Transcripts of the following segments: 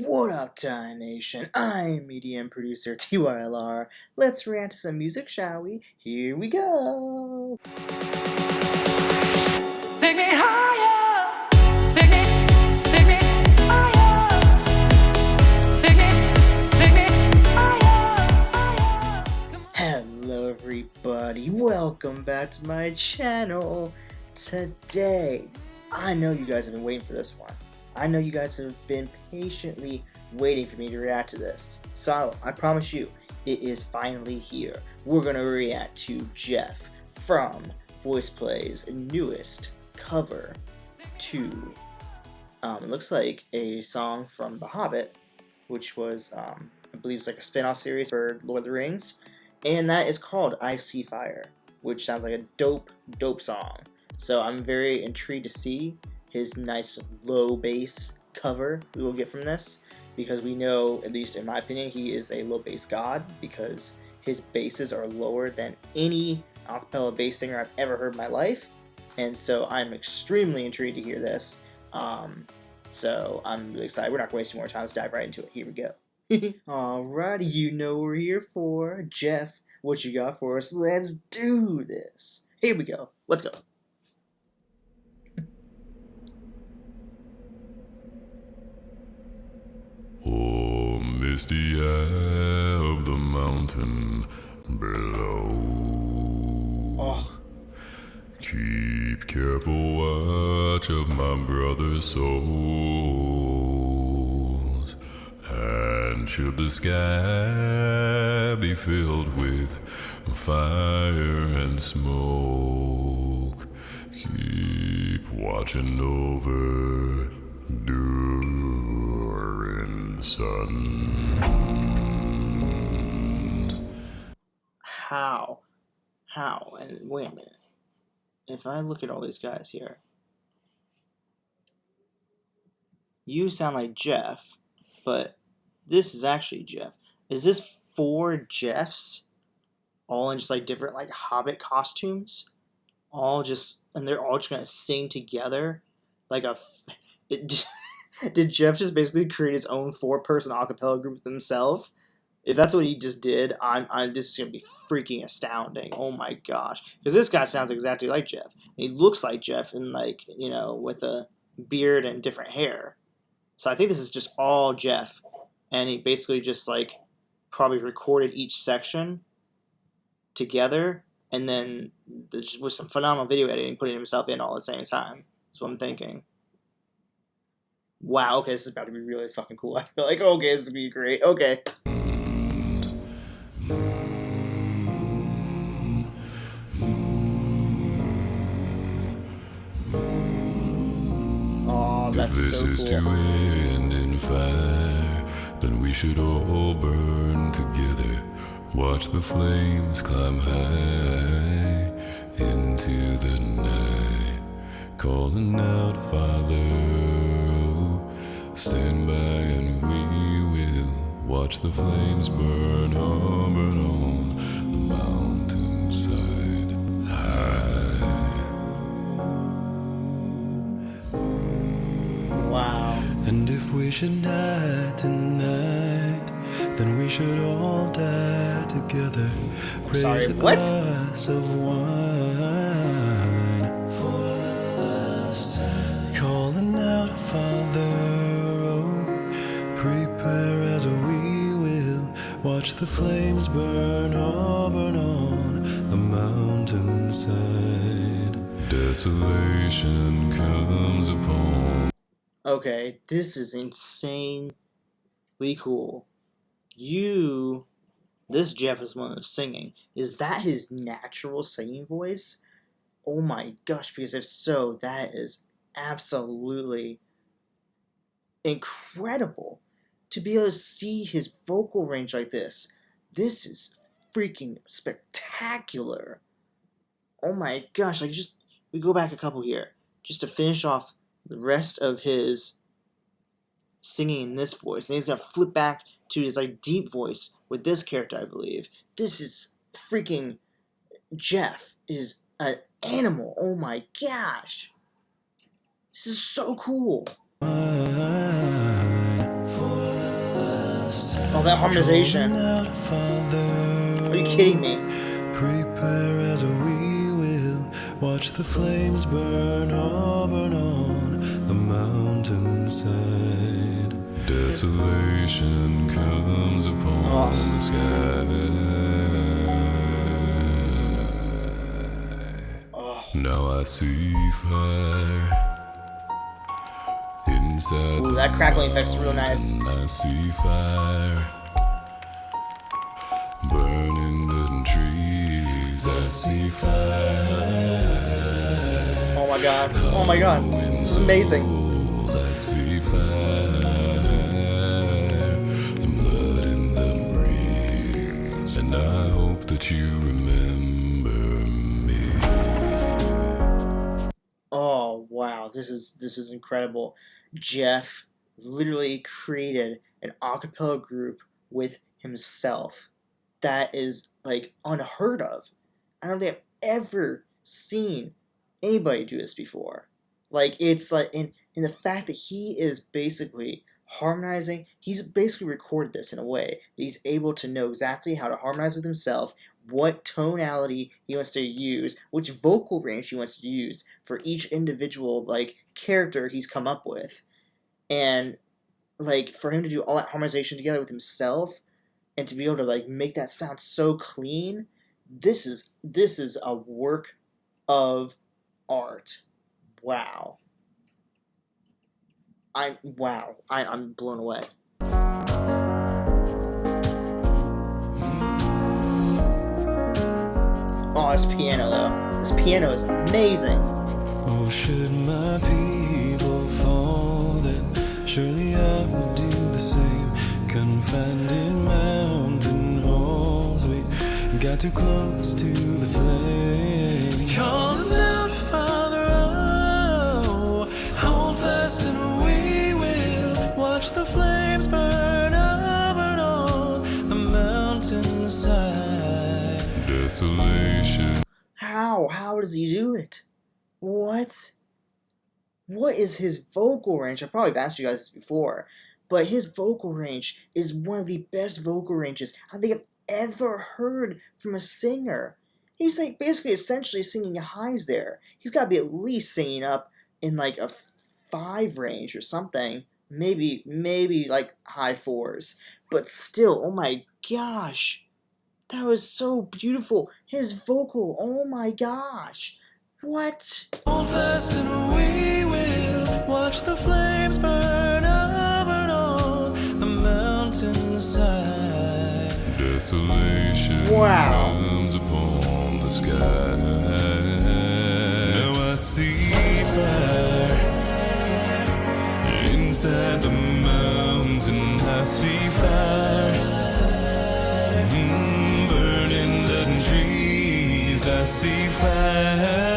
What up, Time Nation? I'm EDM producer TYLR. Let's react to some music, shall we? Here we go! Take me higher, take me higher, take me higher. Hello everybody, welcome back to my channel. Today, I know you guys have been waiting for this one. I know you guys have been patiently waiting for me to react to this. So, I promise you, it is finally here. We're gonna react to Geoff from VoicePlay's newest cover to, it looks like a song from The Hobbit, which was, I believe it's like a spinoff series for Lord of the Rings, and that is called I See Fire, which sounds like a dope song. So I'm very intrigued to see his nice low bass cover we will get from this, because we know, at least in my opinion, he is a low bass god, because his basses are lower than any acapella bass singer I've ever heard in my life, and so I'm extremely intrigued to hear this. So I'm really excited. We're not wasting more time. Let's dive right into it. Here we go. Alrighty, you know what we're here for. Geoff, what you got for us? Let's do this. Here we go. Let's go. Oh, misty eye of the mountain below. Oh. Keep careful watch of my brother's souls. And should the sky be filled with fire and smoke, keep watching over during sun. How? And wait a minute. If I look at all these guys here, you sound like Geoff, but this is actually Geoff. Is this 4 Geoffs? All in just like different like Hobbit costumes? And they're all just gonna sing together? Like did Geoff just basically create his own 4-person acapella group with himself? If that's what he just did, this is gonna be freaking astounding. Oh my gosh, because this guy sounds exactly like Geoff. He looks like Geoff, and like, you know, with a beard and different hair. So I think this is just all Geoff, and he basically just like probably recorded each section together, and then with some phenomenal video editing, putting himself in all at the same time. That's what I'm thinking. Wow, okay, this is about to be really fucking cool. I feel like, okay, this is gonna be great. Okay. Oh, that's so cool. If this is to end in fire, then we should all burn together. Watch the flames climb high into the night, calling out, Father, stand by and we will watch the flames burn on the mountainside high. Wow. And if we should die tonight, then we should all die together. Raise sorry, a what? glass of wine for the last time, calling out, Father, oh, prepare as we will watch the flames burn on the mountainside. Desolation comes upon. Okay, this is insanely cool. This Geoff is one of singing. Is that his natural singing voice? Oh my gosh, because if so, that is absolutely incredible. To be able to see his vocal range like this. This is freaking spectacular. Oh my gosh, like we go back a couple here, just to finish off the rest of his singing in this voice, and he's gonna flip back to his like deep voice with this character, I believe. This is freaking Geoff is an animal. Oh my gosh, this is so cool. For Oh, that harmonization. Calling out, Father, Are you kidding me? prepare as we will watch the flames burn on the mountainside. Desolation comes upon the sky. Now I see fire inside. Ooh, that crackling effect's real nice. I see fire burning the trees. I see fire. Oh my god. Oh my god. This is amazing. I see fire, the blood in the breeze, and I hope that you remember me. Oh wow, this is incredible. Jeff literally created an a cappella group with himself. That is like unheard of. I don't think I've ever seen anybody do this before. Like it's like in the fact that he is basically harmonizing, he's basically recorded this in a way that he's able to know exactly how to harmonize with himself, what tonality he wants to use, which vocal range he wants to use for each individual like character he's come up with. And like for him to do all that harmonization together with himself and to be able to like make that sound so clean, this is a work of art. Wow. I'm blown away. Oh, this piano though. This piano is amazing. Oh, should my people fall, then surely I will do the same. Confined in mountain halls, we got too close to the flame. Calling out, Father, oh, hold fast and we will watch the flames burn on the mountainside. Desolation. How does he do it? What is his vocal range? I probably have asked you guys this before, but his vocal range is one of the best vocal ranges I think I've ever heard from a singer. He's like basically essentially singing highs there. He's got to be at least singing up in like a 5 range or something. Maybe like high 4s. But still, oh my gosh. That was so beautiful. His vocal, oh my gosh. What? Hold fast and we will watch the flames burn on the mountainside. Desolation comes upon the sky. Now I see fire inside the mountain. I see fire burning the trees. I see fire.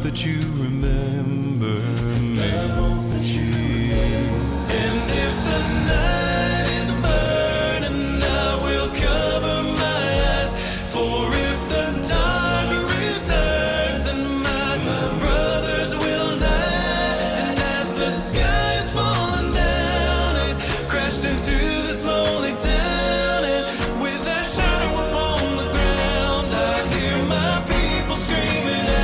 That you remember me. I hope that you and if the night is burning, I will cover my eyes. For if the dark returns, and my brothers will die. And as the sky is falling down, it crashed into this lonely town, and with that shadow upon the ground, I hear my people screaming out.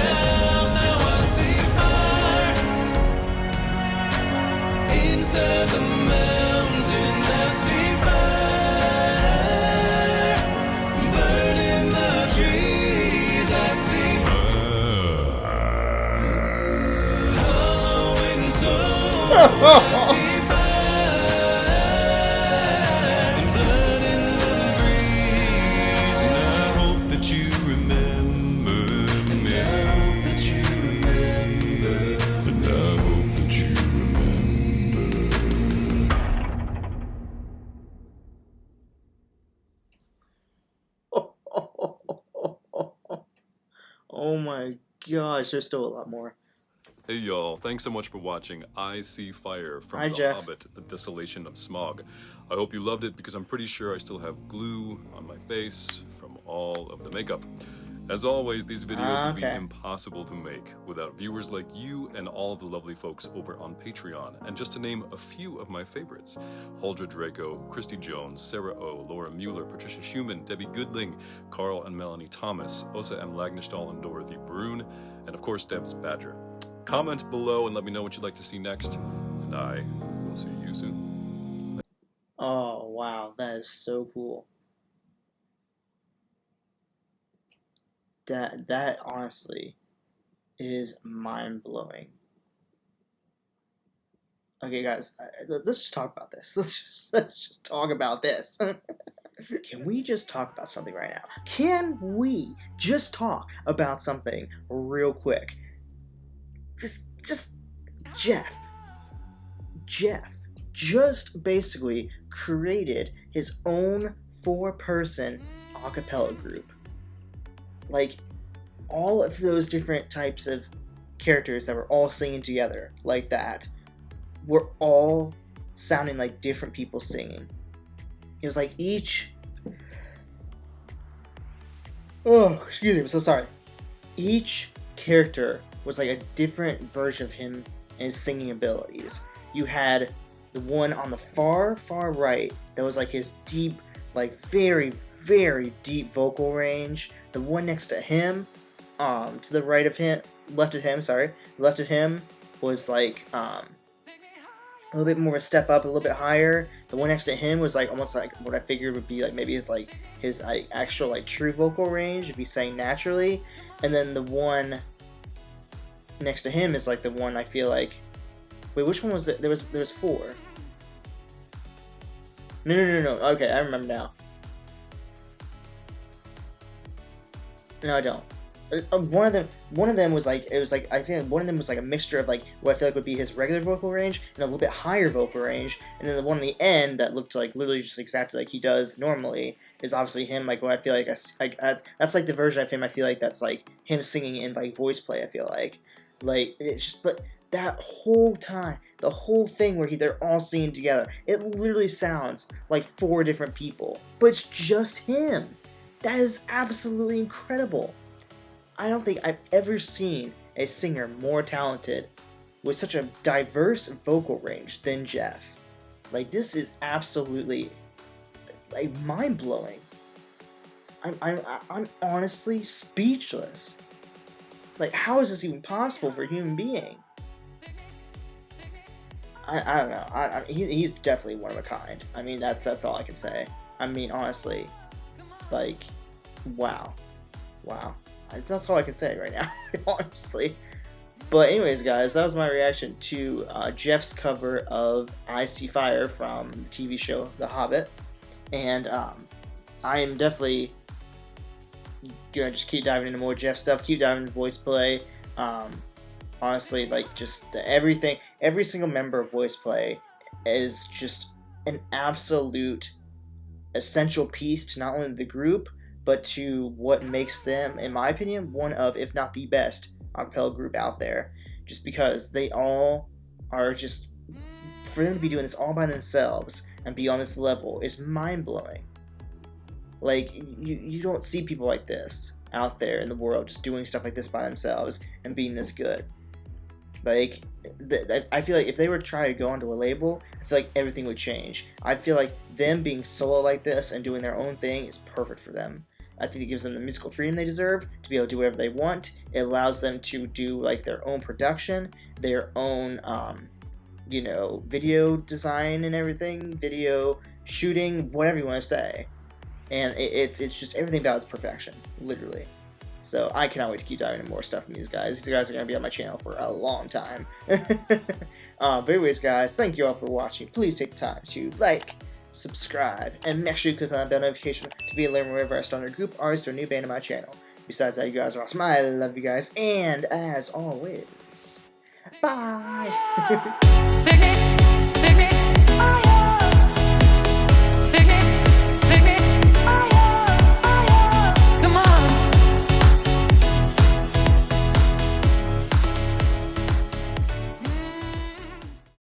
Inside the mountain, I see fire burning the trees. I see fire hollowing souls. I see fire and blood in the breeze. And I hope that you remember me. I hope that you remember. And I hope that you Oh my gosh, there's still a lot more. Hey y'all, thanks so much for watching I See Fire from Hi, The Jeff. Hobbit, The Desolation of Smog. I hope you loved it because I'm pretty sure I still have glue on my face from all of the makeup. As always, these videos would be Okay. impossible to make without viewers like you and all of the lovely folks over on Patreon. And just to name a few of my favorites: Holdra Draco, Christy Jones, Sarah O, Laura Mueller, Patricia Schumann, Debbie Goodling, Carl and Melanie Thomas, Osa M. Lagnestall and Dorothy Brune, and of course Deb's Badger. Comment below and let me know what you'd like to see next, and I will see you soon. Oh, wow, that is so cool. That honestly is mind-blowing. Okay, guys, let's just talk about this. Let's just talk about this. Can we just talk about something right now? Can we just talk about something real quick? Just Geoff just basically created his own 4-person a cappella group. Like, all of those different types of characters that were all singing together like that were all sounding like different people singing. It was like each... Oh, excuse me, I'm so sorry. Each character was like a different version of him and his singing abilities. You had the one on the far right that was like his deep, like very, very deep vocal range. The one next to him, to the right of him, left of him was like a little bit more of a step up, a little bit higher. The one next to him was like almost like what I figured would be like maybe his actual like true vocal range if he sang naturally. And then the one next to him is like the one I feel like. Wait, which one was it? There was 4. No. Okay, I remember now. No, I don't. One of them was like, I think one of them was like a mixture of like what I feel like would be his regular vocal range and a little bit higher vocal range, and then the one on the end that looked like literally just exactly like he does normally is obviously him. Like what I feel like that's like the version of him I feel like that's like him singing in like VoicePlay. I feel like it's just, but that whole time, the whole thing where they're all singing together, it literally sounds like 4 different people, but it's just him. That is absolutely incredible. I don't think I've ever seen a singer more talented with such a diverse vocal range than Geoff. Like, this is absolutely like mind-blowing. I'm honestly speechless. Like, how is this even possible for a human being? I don't know. He's definitely one of a kind. I mean, that's all I can say. I mean, honestly, like, wow. That's all I can say right now, honestly. But anyways, guys, that was my reaction to Geoff's cover of I See Fire from the TV show The Hobbit. And I am definitely gonna just keep diving into more Geoff stuff, keep diving into VoicePlay. Honestly, like, just everything, every single member of VoicePlay is just an absolute essential piece to not only the group, but to what makes them, in my opinion, one of, if not the best a cappella group out there. Just because they all are just, for them to be doing this all by themselves and be on this level is mind-blowing. Like, you don't see people like this out there in the world just doing stuff like this by themselves and being this good. Like, I feel like if they were to try to go onto a label, I feel like everything would change. I feel like them being solo like this and doing their own thing is perfect for them. I think it gives them the musical freedom they deserve to be able to do whatever they want. It allows them to do like their own production, their own, video design and everything, video shooting, whatever you want to say. And it's just everything about its perfection, literally. So I cannot wait to keep diving into more stuff from these guys. These guys are going to be on my channel for a long time. But anyways, guys, thank you all for watching. Please take the time to like, subscribe, and make sure you click on that bell notification to be alerted whenever I start a group artist or a new band on my channel. Besides that, you guys are awesome. I love you guys. And as always, bye! Take me